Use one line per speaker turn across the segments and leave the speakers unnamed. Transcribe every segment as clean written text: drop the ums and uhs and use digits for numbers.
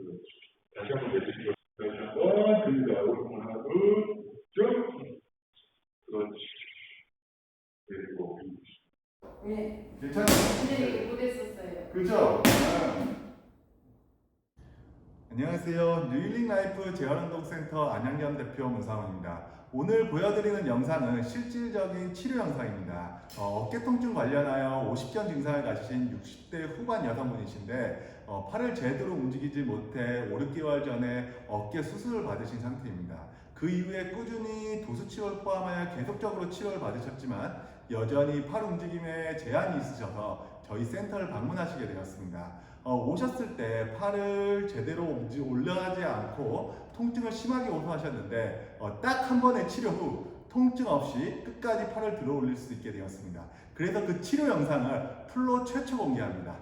다시 한번 내주시고, 다시 한번 됩니다. 오른손 하나, 둘, 쭉. 그렇지. 그리고
네.
괜찮아요?
네, 못했었어요.
그죠? 안녕하세요. 뉴힐링 라이프 재활운동센터 안양점 대표 문상훈입니다. 오늘 보여드리는 영상은 실질적인 치료 영상입니다. 어깨 통증 관련하여 50견 증상을 가지신 60대 후반 여성분이신데 팔을 제대로 움직이지 못해 5, 6개월 전에 어깨 수술을 받으신 상태입니다. 그 이후에 꾸준히 도수 치료를 포함하여 계속적으로 치료를 받으셨지만 여전히 팔 움직임에 제한이 있으셔서 저희 센터를 방문하시게 되었습니다. 오셨을 때 팔을 제대로 올라가지 않고 통증을 심하게 호소하셨는데 딱 한 번의 치료 후 통증 없이 끝까지 팔을 들어 올릴 수 있게 되었습니다. 그래서 그 치료 영상을 풀로 최초 공개합니다.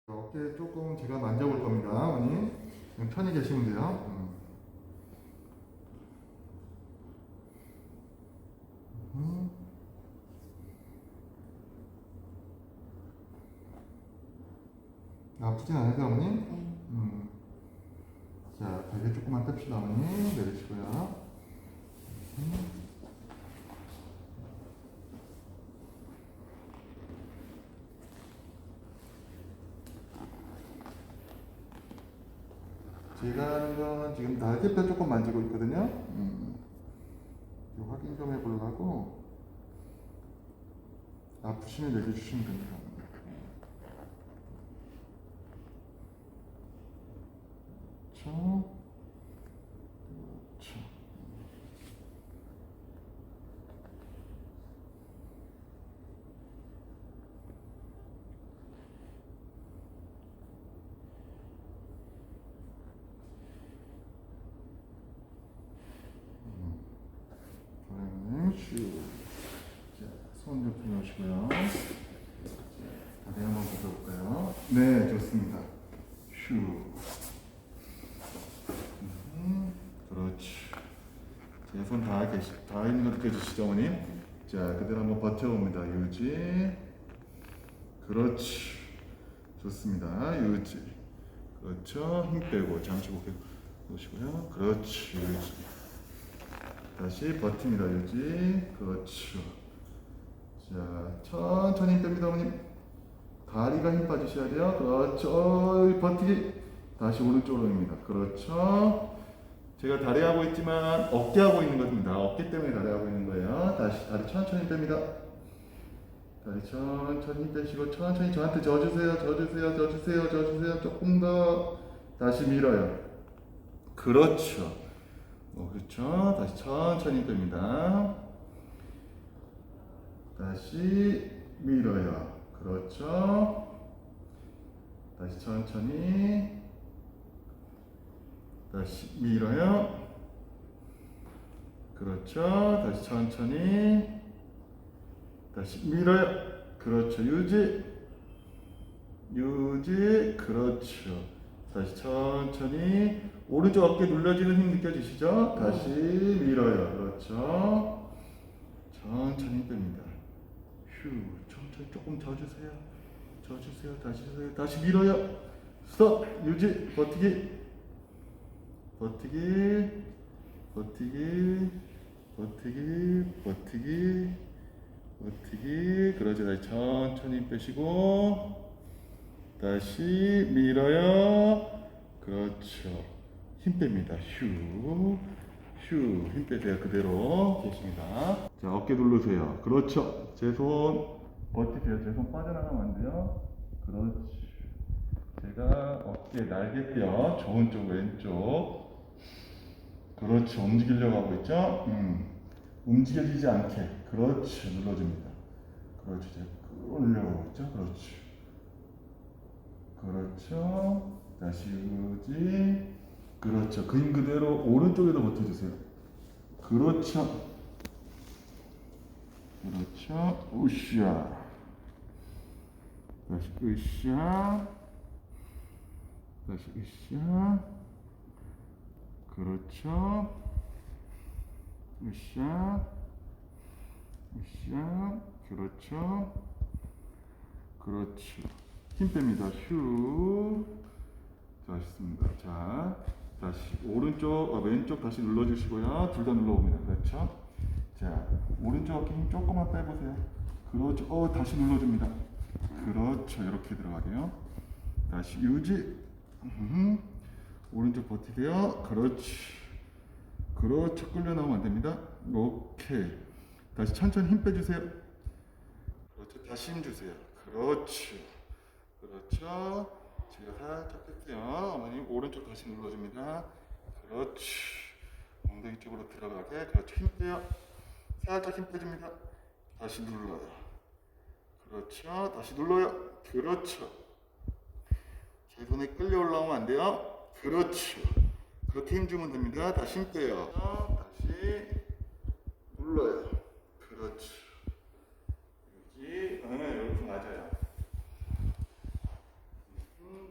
어깨 조금 제가 만져볼 겁니다. 어머니 편히 계시면 돼요. 아프진 않으세요, 어머니?
네.
자, 베개 조금만 뗍시다, 어머니. 내리시고요. 제가 하는 거는 지금 날개뼈 조금 만지고 있거든요. 확인 좀 해보려고 아프시면 얘기해 주시면 됩니다. 그렇죠. 그렇죠. 슈. 자, 손 좀 펴놓으시고요. 다리 한번 붙여볼까요? 네, 좋습니다. 슈. 그렇지. 제 손 다 있는 거 느껴지시죠, 어머님? 자, 그대로 한번 버텨봅니다. 유지. 그렇지. 좋습니다. 유지. 그렇죠. 힘 빼고 잠시 고개 놓으시고요. 그렇지. 유지. 다시 버팁니다. 유지. 그렇죠. 자, 천천히 힘 뺍니다, 어머님. 다리가 힘 빠지셔야 돼요. 그렇죠. 버티기. 다시 오른쪽으로 입니다. 그렇죠. 제가 다리 하고 있지만 어깨 하고 있는 겁니다. 어깨 때문에 다리 하고 있는 거예요. 다시 다리 천천히 뺍니다. 다리 천천히 빼시고 천천히 저한테 져주세요. 져주세요. 조금 더. 다시 밀어요. 그렇죠. 그렇죠. 다시 천천히 뺍니다. 다시 밀어요. 그렇죠. 다시 천천히. 다시 밀어요. 그렇죠. 다시 천천히. 다시 밀어요. 그렇죠. 유지. 그렇죠. 다시 천천히. 오른쪽 어깨 눌러지는 힘 느껴지시죠? 다시 밀어요. 그렇죠. 천천히 뺍니다. 휴. 천천히 조금 져주세요. 다시 밀어요. 스톱. 유지. 버티기. 그러죠. 다시 천천히 빼시고 다시 밀어요. 그렇죠. 힘 뺍니다. 휴. 힘 빼세요. 그대로 계십니다. 자, 어깨 누르세요. 그렇죠. 제 손 버티세요. 제 손 빠져나가면 안 돼요. 그렇지. 제가 어깨 날개뼈 좋은 쪽 왼쪽. 그렇지. 움직이려고 하고 있죠? 움직여지지 않게. 그렇지. 눌러줍니다. 그렇지. 제가 끌어올려고 하고 있죠? 그렇죠. 다시 유지. 그렇죠. 그 힘 그대로 오른쪽에도 버텨주세요. 그렇죠. 으쌰. 다시 으쌰. 그렇죠. 으쌰. 그렇죠. 그렇죠. 힘 뺍니다. 휴. 좋습니다. 자, 다시 오른쪽, 왼쪽 다시 눌러주시고요. 둘 다 눌러봅니다. 그렇죠. 자, 오른쪽 어깨 힘 조금만 빼보세요. 그렇죠. 다시 눌러줍니다. 그렇죠. 이렇게 들어가게요. 다시 유지. 오른쪽 버티세요. 그렇지. 그렇죠. 끌려 나오면 안 됩니다. 오케이. 다시 천천히 힘 빼주세요. 그렇죠. 다시 힘 주세요. 그렇죠. 그렇죠. 제가 살짝 뺐어요. 어머님 오른쪽 다시 눌러줍니다. 그렇지. 엉덩이 쪽으로 들어가게. 그렇죠. 힘 빼요. 살짝 힘 빼줍니다. 다시 눌러요. 그렇죠. 다시 눌러요. 그렇죠. 제 손에 끌려 올라오면 안 돼요. 그렇죠. 그렇게 힘 주면 됩니다. 다시 힘 빼요. 다시 눌러요. 그렇죠. 여기, 이렇게 맞아요.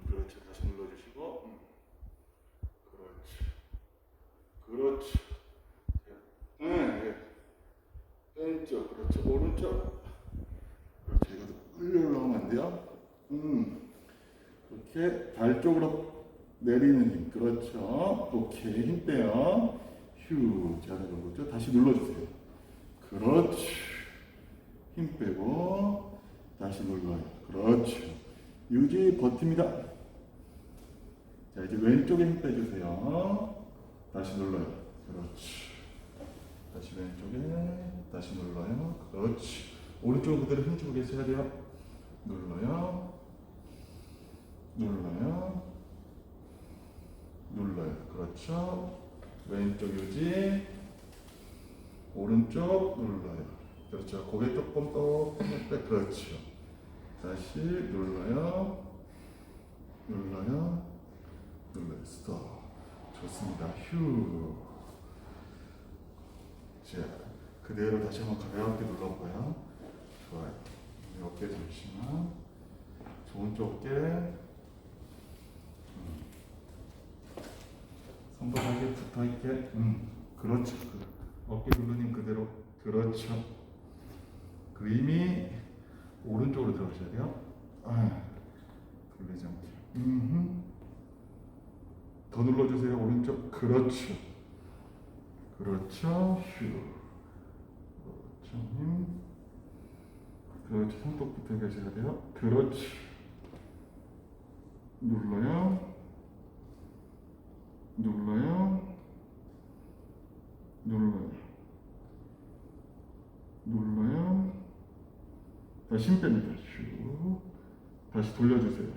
그렇죠. 다시 눌러주시고, 그렇죠. 그렇죠. 왼쪽, 그렇죠. 오른쪽. 그렇죠. 이것도 끌려 올라오면 안 돼요. 이렇게 발 쪽으로 내리는 힘. 그렇죠. 오케이. 힘 빼요. 휴. 잘하는 거죠. 다시 눌러주세요. 그렇지. 힘 빼고 다시 눌러요. 그렇죠. 유지 버팁니다. 자, 이제 왼쪽에 힘 빼주세요. 다시 눌러요. 그렇지. 다시 왼쪽에 다시 눌러요. 그렇지. 오른쪽 그대로 힘주고 계셔야 돼요. 눌러요. 눌러요. 눌러요. 그렇죠. 왼쪽 유지. 오른쪽 눌러요. 그렇죠. 고개 조금 더 빼. 그렇죠. 다시 눌러요. 눌러요. 눌러요. 스톱. 좋습니다. 휴. 자, 그대로 다시 한번 가볍게 눌러볼까요? 좋아요. 어깨 잠시만. 오른쪽 어깨. 손바닥에 붙어있게. 그렇죠. 어깨 누르님 그대로. 그렇죠. 그 힘이 오른쪽으로 들어가셔야 돼요. 돌리지 않게. 더 눌러주세요. 오른쪽. 그렇죠. 그렇죠. 휴. 그렇죠. 힘. 그렇죠. 손톱 붙어 계셔야 돼요. 그렇지. 눌러요. 눌러요. 눌러요. 눌러요. 다시 힘 뺍니다. 슉. 다시 돌려주세요.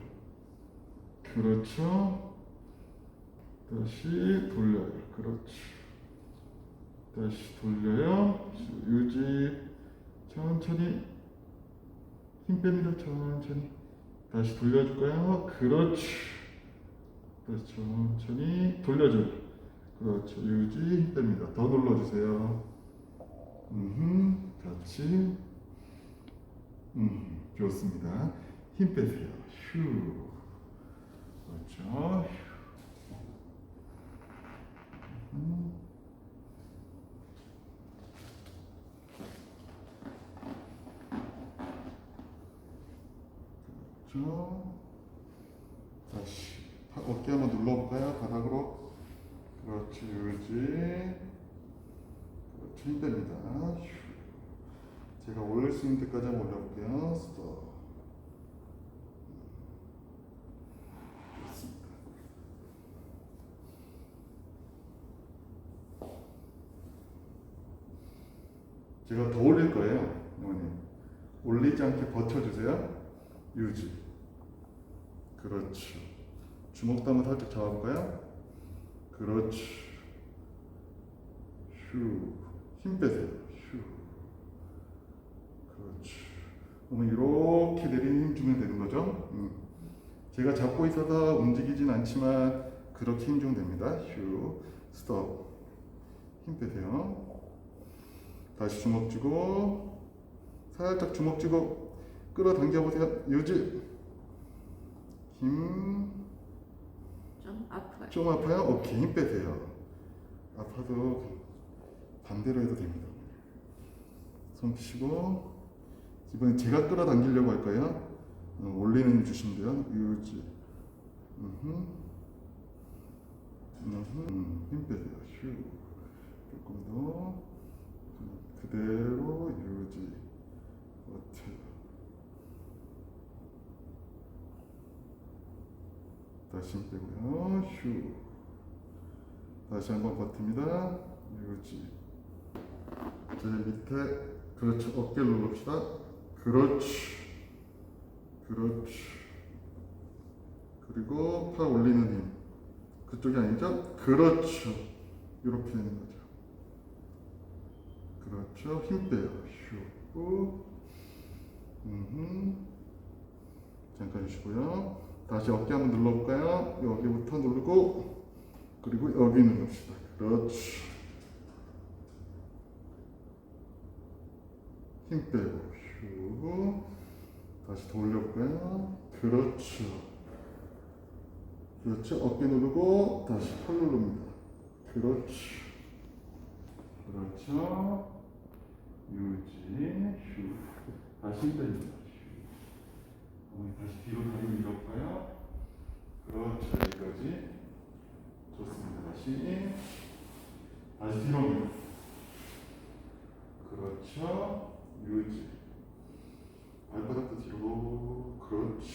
그렇죠. 다시 돌려요. 그렇지. 다시 돌려요. 유지. 천천히. 힘 뺍니다. 천천히. 다시 돌려줄까요? 그렇지. 다시 천천히 돌려줘요. 그렇죠. 유지. 힘 뺍니다. 더 눌러주세요. 같이. 좋습니다. 힘 빼세요. 휴. 그렇죠. 그렇죠. 다시 어깨 한번 눌러볼까요? 바닥으로. 그렇지. 유지. 그렇죠. 힘 뺍니다. 휴. 제가 올릴 수 있는 데까지 한번 올려볼게요. 스톱. 좋습니다. 제가 더 올릴 거예요. 어머니. 올리지 않게 버텨주세요. 유지. 그렇죠. 주먹도 한번 살짝 잡아볼까요? 그렇지. 휴. 힘 빼세요. 휴. 그렇지. 그러면 이렇게 내리는 힘 주면 되는 거죠. 제가 잡고 있어서 움직이진 않지만 그렇게 힘 주면 됩니다. 휴. 스톱. 힘 빼세요. 다시 주먹 쥐고 살짝 주먹 쥐고 끌어당겨 보세요. 유지. 힘.
좀 아파요.
좀 아파요? 오케이. 힘 빼세요. 아파도 반대로 해도 됩니다. 손 펴시고 이번엔 제가 끌어당기려고 할 거예요. 올리는 힘 주시면 돼요. 유지. 힘 빼세요. 휴. 조금 더. 그대로 유지. 버텨. 다시 힘 빼고요. 휴. 다시 한번 버팁니다. 유지. 제 밑에 그렇죠. 어깨 누릅시다. 그렇지. 그렇지. 그리고 팔 올리는 힘. 그쪽이 아니죠? 그렇죠. 이렇게 되는 거죠. 그렇죠. 힘 빼요. 휴. 잠깐 주시고요. 다시 어깨 한번 눌러볼까요? 여기부터 누르고 그리고 여기 누릅시다. 그렇지. 힘 빼고 휴. 다시 더 올려볼까요? 그렇죠. 그렇죠. 어깨 누르고 다시 팔 누릅니다. 그렇지. 그렇죠. 유지. 휴. 다시 힘 뺍니다. 다시 뒤로 다리 밀어볼까요? 그렇죠. 여기까지. 좋습니다. 다시 뒤로 밀어. 그렇죠. 유지. 발바닥도 뒤로. 그렇지.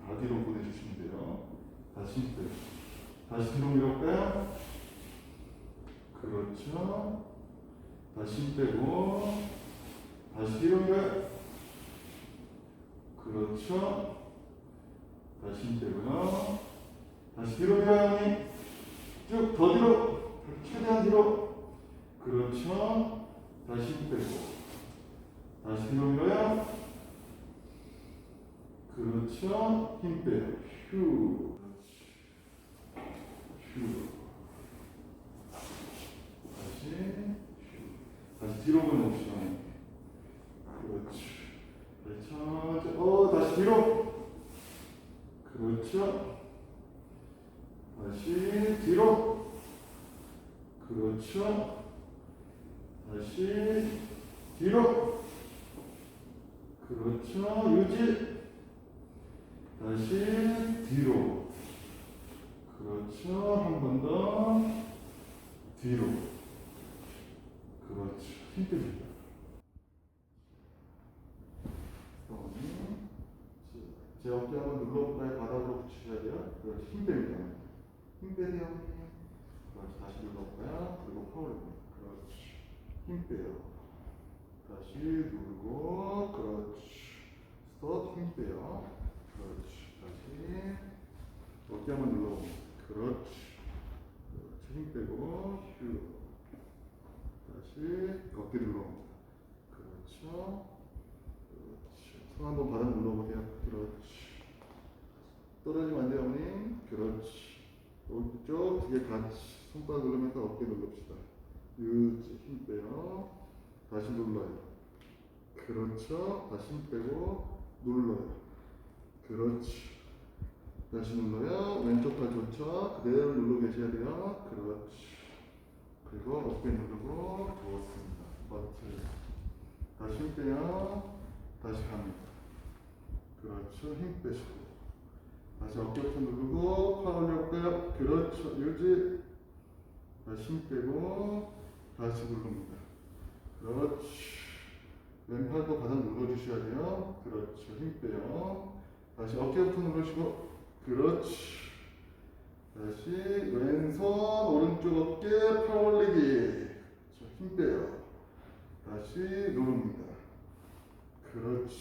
다 뒤로 보내주시면 돼요. 다시 힘 빼요. 다시 뒤로 밀어볼까요? 그렇죠. 다시 힘 빼고 다시 뒤로 밀어요. 그렇죠. 다시 힘 빼고요. 다시 뒤로 밀어요, 형님. 쭉 더 뒤로. 최대한 뒤로. 그렇죠. 다시 힘 빼고. 다시 뒤로 밀어요. 그렇죠. 힘 빼요. 휴. 휴. 다시 뒤로 보내봅시다. 그렇지. 그렇죠. 다시 뒤로. 그렇죠. 다시 뒤로. 그렇죠. 다시 뒤로. 그렇죠. 유지. 다시 뒤로. 그렇죠. 한 번 더. 뒤로. 그렇죠. 힘 뺍니다. 제 어깨 한번 눌러볼까요? 바닥으로 붙이셔야 돼요. 그렇지. 힘 뺍니다. 힘 빼세요. 그렇지. 다시 눌러볼까요? 그리고 팔 올립니다. 그렇지. 힘 빼요. 다시 누르고. 그렇지. 스톱. 힘 빼요. 그렇지. 다시 어깨 한번 눌러봅니다. 그렇지. 그렇지. 힘 빼고. 휴. 다시 어깨 눌러봅니다. 그렇죠. 손 한번 바닥 눌러보세요. 그렇지. 떨어지면 안 돼요, 어머님. 그렇지. 오른쪽 두 개 같이 손바닥 누르면서 어깨 눌릅시다. 유지. 힘 빼요. 다시 눌러요. 그렇죠. 다시 힘 빼고 눌러요. 그렇지. 다시 눌러요. 왼쪽 팔 좋죠. 그대로 누르고 계셔야 돼요. 그렇지. 그리고 어깨 누르고 좋습니다. 버텨요. 다시 힘 빼요. 다시 갑니다. 그렇죠. 힘 빼시고 다시 어깨부터 누르고 팔 올려볼까요? 그렇죠. 유지. 다시 힘 빼고 다시 누릅니다. 그렇지. 왼팔도 바닥 눌러주셔야 돼요. 그렇죠. 힘 빼요. 다시 어깨부터 누르시고 그렇지. 다시 왼손 오른쪽 어깨 팔 올리기. 그렇죠. 힘 빼요. 다시 누릅니다. 그렇지.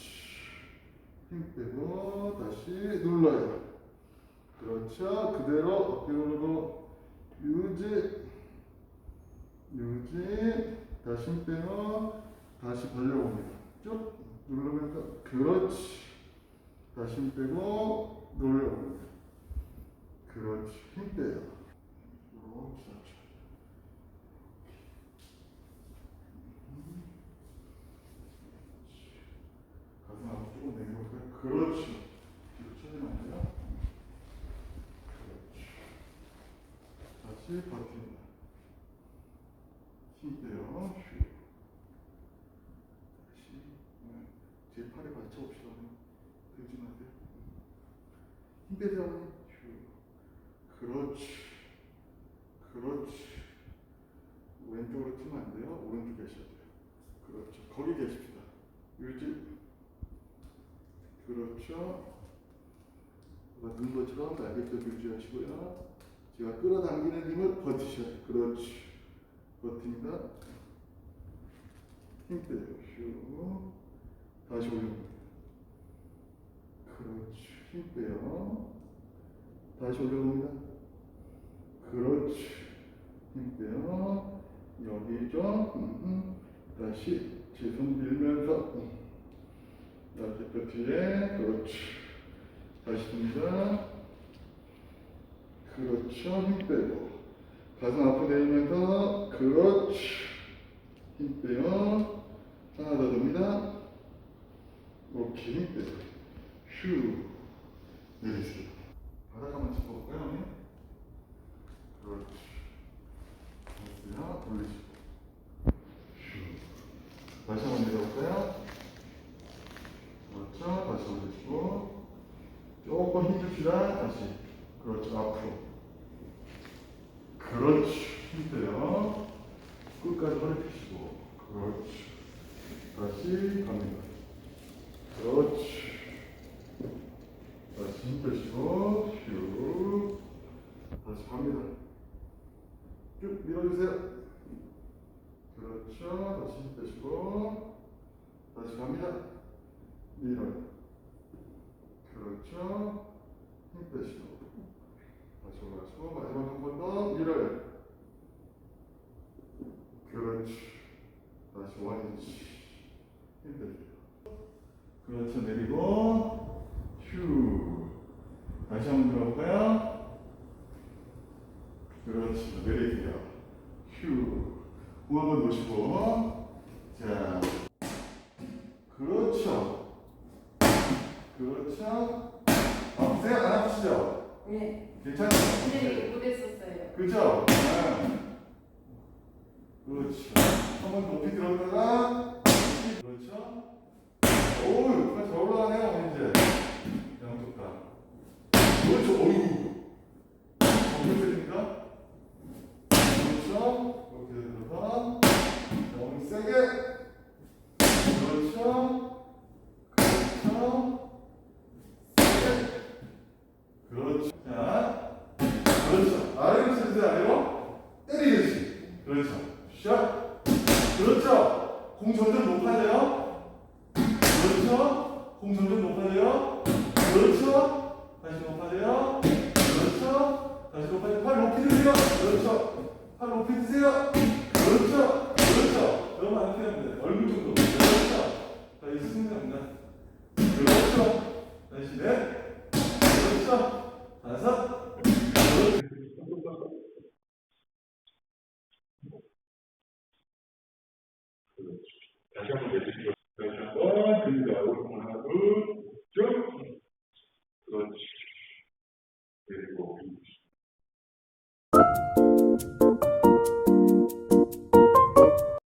힘 빼고 다시 눌러요. 그렇죠. 그대로 어깨 누르고 유지. 유지. 다시 힘 빼요. 다시 벌려봅니다. 쭉 누르면서 그렇지. 다시 힘 빼고 눌러봅니다. 그렇지. 힘 빼요. 이렇게 가슴 앞으로 조금 내려볼까요? 그렇지. 뒤로 쳐지면 안 돼요. 그렇지. 다시 버팁니다. 힘 빼요. 휴. 다시 제 팔에 받쳐봅시다. 들지 마세요. 힘 빼세요, 어머니. 휴. 그렇지. 그렇지. 왼쪽으로 튀면 안 돼요. 오른쪽 계셔야 돼요. 그렇죠. 거기 계십시다. 유지. 그렇죠. 눈 것처럼 날개뼈 유지하시고요. 제가 끌어당기는 힘을 버티셔야 돼요. 그렇지. 버팁니다. 힘 빼요. 휴. 다시 올려봅니다. 그렇지. 힘 빼요. 다시 올려봅니다. 그렇지. 힘 빼요. 여기죠. 다시 제 손 밀면서 날개뼈 뒤에. 그렇지. 다시 듭니다. 그렇죠. 힘 빼고 가슴 앞으로 내리면서. 그렇지. 힘 빼요. 하나 더 듭니다. 오케이. 힘 빼요. 휴. 내리세요. 바닥 한번 짚어볼까요? 그렇지. 됐어요. 돌리시고. 휴. 다시 한번 내려볼까요? 그렇죠. 다시 올리시고. 조금 힘 줍시다. 다시. 그렇죠. 앞으로. 그렇지. 힘 빼요. 끝까지 허리 펴시고. 그렇지. 다시 갑니다. 그렇지. 다시 힘 빼시고. 휴. 다시 갑니다. 쭉 밀어주세요. 그렇죠. 다시 힘 빼시고. 다시 갑니다. 밀어요. 그렇죠. 힘 빼시고. 다시 올라가시고. 마지막 한 번 더 밀어요. 그렇지. 다시 원위치. 힘 빼세요. 그렇죠. 내리고. 휴. 다시 한번 들어볼까요? 그렇죠. 내리세요. 휴. 공 한번 놓으시고. 자. 그렇죠. 그렇죠. 아프세요? 안 아프시죠?
네.
괜찮아요?
근데 못했었어요.
그죠? 네. 그렇죠. 한번 높이 들었다가. 그렇죠. 오우, 잘 올라가네요, 이제. 양쪽 다. 그렇죠. 어이구. 어떻게 됩니까? 그렇죠. 이렇게 들어가. 너무 세게. 그렇죠. 그렇죠. 세게. 그렇죠. 자. 그렇죠. 아래로 쓰세요, 아래로. 때리듯이. 그렇죠. 샷. 그렇죠. 공 점점 높아져요. 그렇죠. 공 점점 높아져요. 그렇죠. 다시 높아져요. 그렇죠. 다시 높아져요. 팔 높이 드세요. 그렇죠. 팔 높이 드세요. 그렇죠. 그렇죠. 너무 안 피합니다. 얼굴 정도. 그렇죠. 다시 승리합니다. 그렇죠. 다시 넷. 그렇죠. 다섯. 그렇죠.
다시 한번 내주시고, 다시 한번 듭니다. 오른손 하나, 둘, 쭉. 그렇지. 그리고